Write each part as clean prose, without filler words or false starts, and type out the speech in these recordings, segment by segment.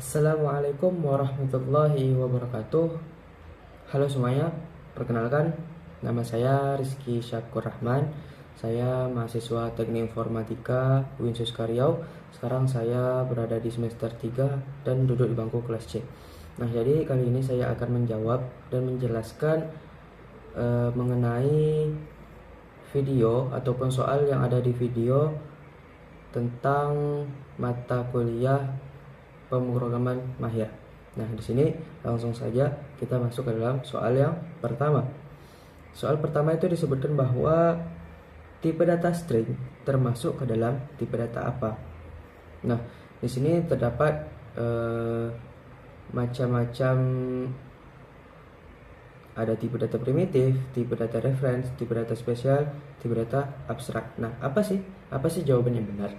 Assalamualaikum warahmatullahi wabarakatuh. Halo semuanya, perkenalkan nama saya Rizky Syakur Rahman. Saya mahasiswa Teknik Informatika UIN Suska Riau. Sekarang saya berada di semester 3 dan duduk di bangku kelas C. Nah, jadi kali ini saya akan menjawab dan menjelaskan mengenai video ataupun soal yang ada di video tentang mata kuliah pemrograman mahir. Nah, di sini langsung saja kita masuk ke dalam soal yang pertama. Soal pertama itu disebutkan bahwa tipe data string termasuk ke dalam tipe data apa. Nah, di sini terdapat macam-macam, ada tipe data primitif, tipe data reference, tipe data spesial, tipe data abstrak. Nah, apa sih jawaban yang benar?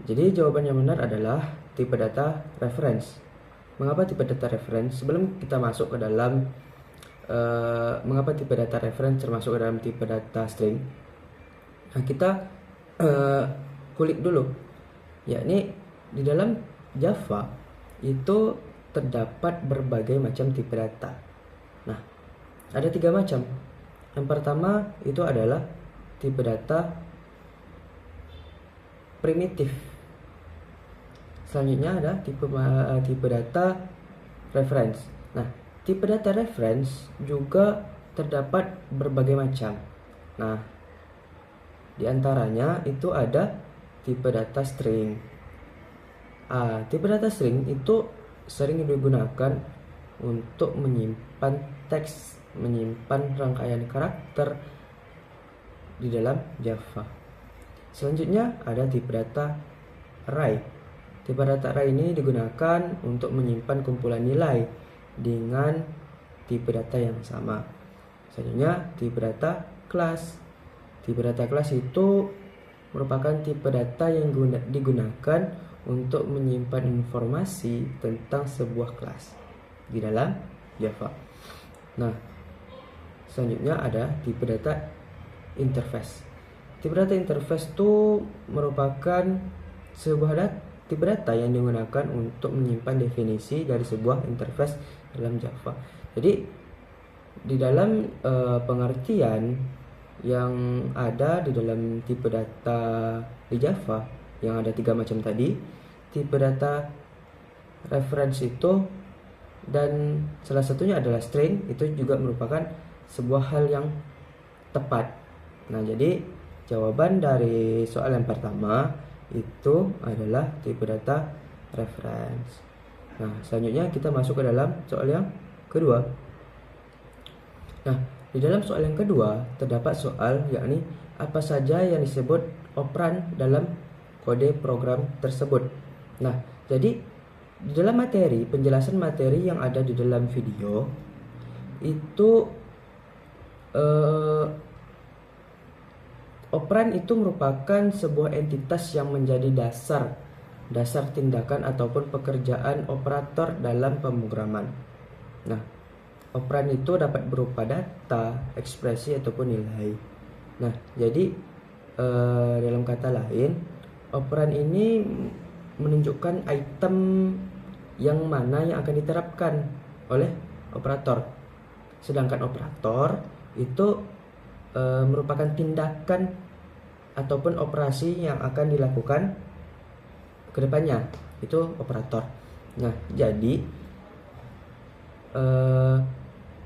Jadi jawaban yang benar adalah tipe data reference. Mengapa tipe data reference? Sebelum kita masuk ke dalam mengapa tipe data reference termasuk ke dalam tipe data string, nah kita kulik dulu. Yakni di dalam Java itu terdapat berbagai macam tipe data. Nah, ada 3 macam. Yang pertama itu adalah tipe data primitif. Selanjutnya ada tipe data reference. Nah, tipe data reference juga terdapat berbagai macam. Nah, di antaranya itu ada tipe data string. Tipe data string itu sering digunakan untuk menyimpan teks, menyimpan rangkaian karakter di dalam Java. Selanjutnya ada tipe data array. Tipe data array ini digunakan untuk menyimpan kumpulan nilai dengan tipe data yang sama. Selanjutnya tipe data class. Tipe data class itu merupakan tipe data yang digunakan untuk menyimpan informasi tentang sebuah kelas di dalam Java. Nah, selanjutnya ada tipe data interface. Tipe data interface itu merupakan tipe data yang digunakan untuk menyimpan definisi dari sebuah interface dalam Java. Jadi di dalam pengertian yang ada di dalam tipe data di Java yang ada 3 macam tadi, tipe data reference itu dan salah satunya adalah string, itu juga merupakan sebuah hal yang tepat. Nah, jadi jawaban dari soal yang pertama itu adalah tipe data reference. Nah, selanjutnya kita masuk ke dalam soal yang kedua. Nah, di dalam soal yang kedua terdapat soal yakni apa saja yang disebut operan dalam kode program tersebut. Nah, jadi di dalam penjelasan materi yang ada di dalam video itu operan itu merupakan sebuah entitas yang menjadi dasar tindakan ataupun pekerjaan operator dalam pemrograman. Nah, operan itu dapat berupa data, ekspresi ataupun nilai. Nah, jadi dalam kata lain, operan ini menunjukkan item yang mana yang akan diterapkan oleh operator. Sedangkan operator itu merupakan tindakan ataupun operasi yang akan dilakukan ke depannya. Itu operator. Nah, jadi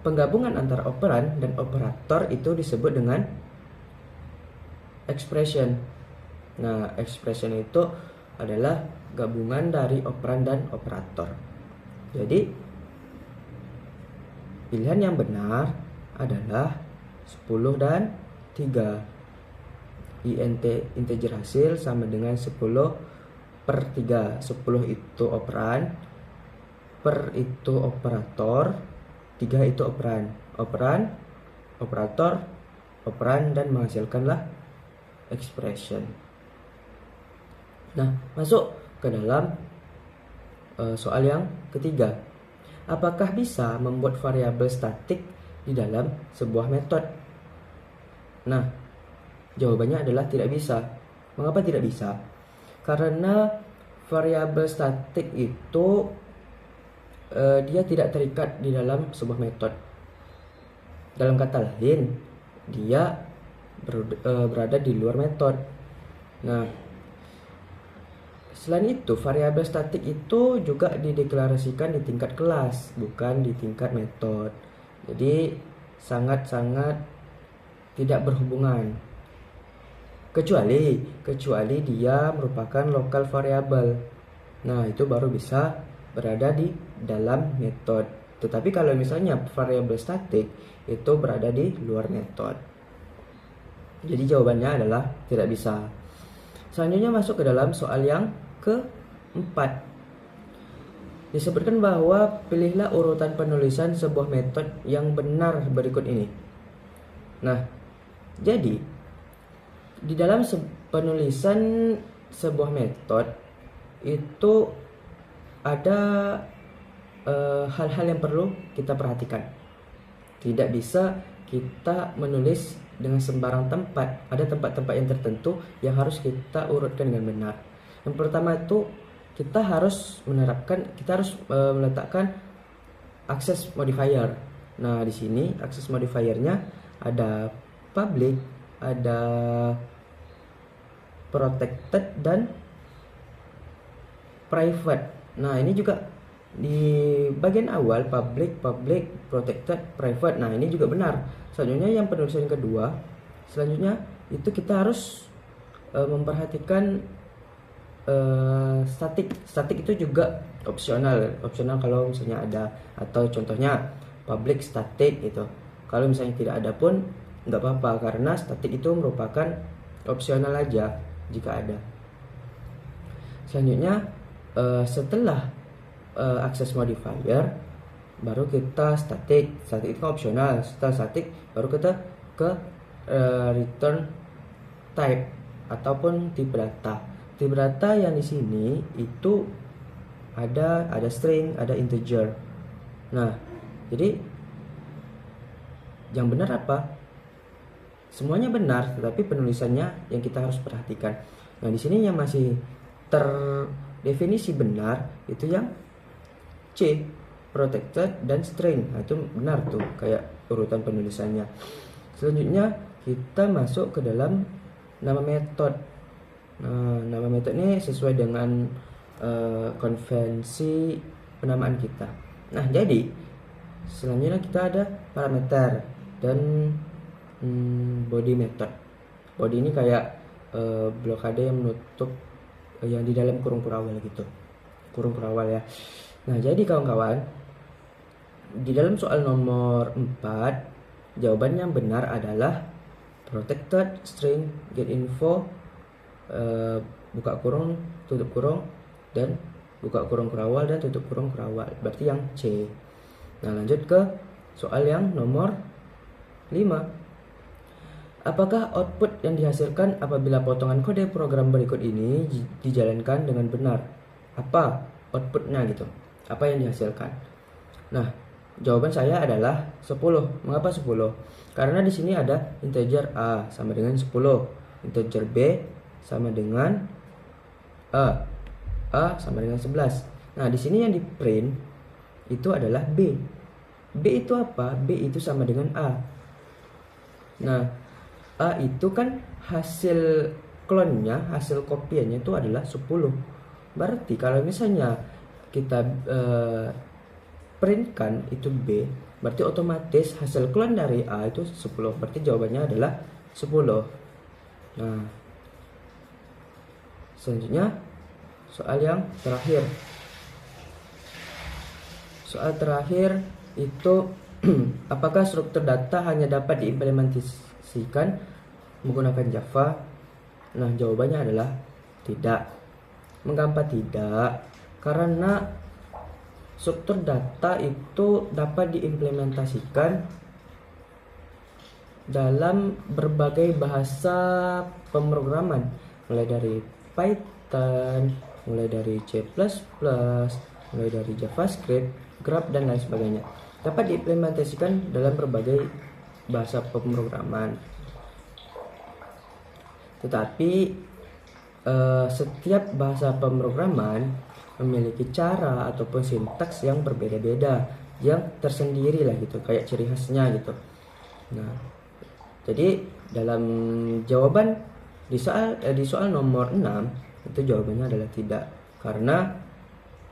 penggabungan antara operan dan operator itu disebut dengan expression. Nah, expression itu adalah gabungan dari operan dan operator. Jadi pilihan yang benar adalah 10 dan 3. INT integer hasil sama dengan 10 per 3. 10 itu operan, per itu operator, 3 itu operan. Operan, operator, operan, dan menghasilkanlah expression. Nah, masuk ke dalam soal yang ketiga. Apakah bisa membuat variabel statik di dalam sebuah metode? Nah, jawabannya adalah tidak bisa. Mengapa tidak bisa? Karena variabel statik itu dia tidak terikat di dalam sebuah metode. Dalam kata lain, dia berada di luar metode. Nah, selain itu, variabel statik itu juga dideklarasikan di tingkat kelas, bukan di tingkat metode. Jadi, sangat-sangat tidak berhubungan. Kecuali dia merupakan lokal variabel. Nah, itu baru bisa berada di dalam metode. Tetapi kalau misalnya variabel statik itu berada di luar metode. Jadi jawabannya adalah tidak bisa. Selanjutnya masuk ke dalam soal yang keempat. Disebutkan bahwa pilihlah urutan penulisan sebuah metode yang benar berikut ini. Nah, jadi di dalam penulisan sebuah metode itu ada hal-hal yang perlu kita perhatikan. Tidak bisa kita menulis dengan sembarang tempat. Ada tempat-tempat yang tertentu yang harus kita urutkan dengan benar. Yang pertama itu kita harus meletakkan akses modifier. Nah, di sini akses modifiernya ada public, ada protected dan private. Nah, ini juga di bagian awal public, protected, private. Nah, ini juga benar. Selanjutnya yang penulisan kedua, selanjutnya itu kita harus memperhatikan statik. Statik itu juga opsional kalau misalnya ada, atau contohnya public static itu. Kalau misalnya tidak ada pun nggak apa-apa, karena statik itu merupakan opsional aja jika ada. Selanjutnya setelah akses modifier baru kita statik itu kan opsional. Setelah statik baru kita ke return type ataupun tipe data. Tipe data yang di sini itu ada string, ada integer. Nah, jadi yang benar apa? Semuanya benar, tetapi penulisannya yang kita harus perhatikan. Nah, di sini yang masih terdefinisi benar itu yang C, protected dan string. Nah, itu benar tuh kayak urutan penulisannya. Selanjutnya kita masuk ke dalam nama metode. Nah, nama metode ini sesuai dengan konvensi penamaan kita. Nah, jadi selanjutnya kita ada parameter dan body method. Body ini kayak blokade yang menutup yang di dalam kurung kurawal gitu. Kurung kurawal ya. Nah, jadi kawan-kawan, di dalam soal nomor 4, jawaban yang benar adalah protected string get info buka kurung, tutup kurung, dan buka kurung kurawal dan tutup kurung kurawal. Berarti yang C. Nah, lanjut ke soal yang nomor 5. Apakah output yang dihasilkan apabila potongan kode program berikut ini dijalankan dengan benar? Apa outputnya gitu? Apa yang dihasilkan? Nah, jawaban saya adalah 10. Mengapa 10? Karena di sini ada integer A sama dengan 10, integer B sama dengan A sama dengan 11. Nah, di sini yang di print itu adalah B. B itu apa? B itu sama dengan A. Nah, A itu kan hasil klonnya, hasil kopiannya itu adalah 10. Berarti kalau misalnya kita printkan itu B, berarti otomatis hasil klon dari A itu 10. Berarti jawabannya adalah 10. Nah, selanjutnya soal yang terakhir. Soal terakhir itu apakah struktur data hanya dapat diimplementasikan menggunakan Java? Nah, jawabannya adalah tidak. Mengapa tidak? Karena struktur data itu dapat diimplementasikan dalam berbagai bahasa pemrograman, mulai dari Python, mulai dari C++, mulai dari JavaScript, Graph, dan lain sebagainya. Dapat diimplementasikan dalam berbagai bahasa pemrograman. Tetapi setiap bahasa pemrograman memiliki cara ataupun sintaks yang berbeda-beda, yang tersendiri lah gitu, kayak ciri khasnya gitu. Nah, jadi dalam jawaban di soal nomor 6 itu jawabannya adalah tidak, karena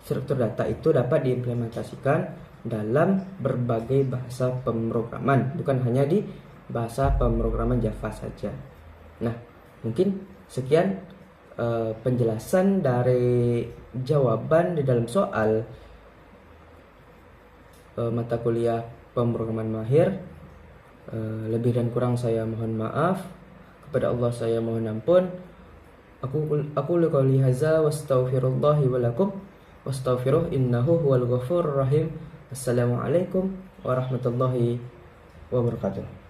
struktur data itu dapat diimplementasikan dalam berbagai bahasa pemrograman, bukan hanya di bahasa pemrograman Java saja. Nah, mungkin sekian penjelasan dari jawaban di dalam soal mata kuliah pemrograman mahir. Lebih dan kurang saya mohon maaf. Kepada Allah saya mohon ampun. Aku qouli hadza wastaghfirullahi wa lakum wastaghfiruh innahu huwal ghafurur rahim. Assalamualaikum warahmatullahi wabarakatuh.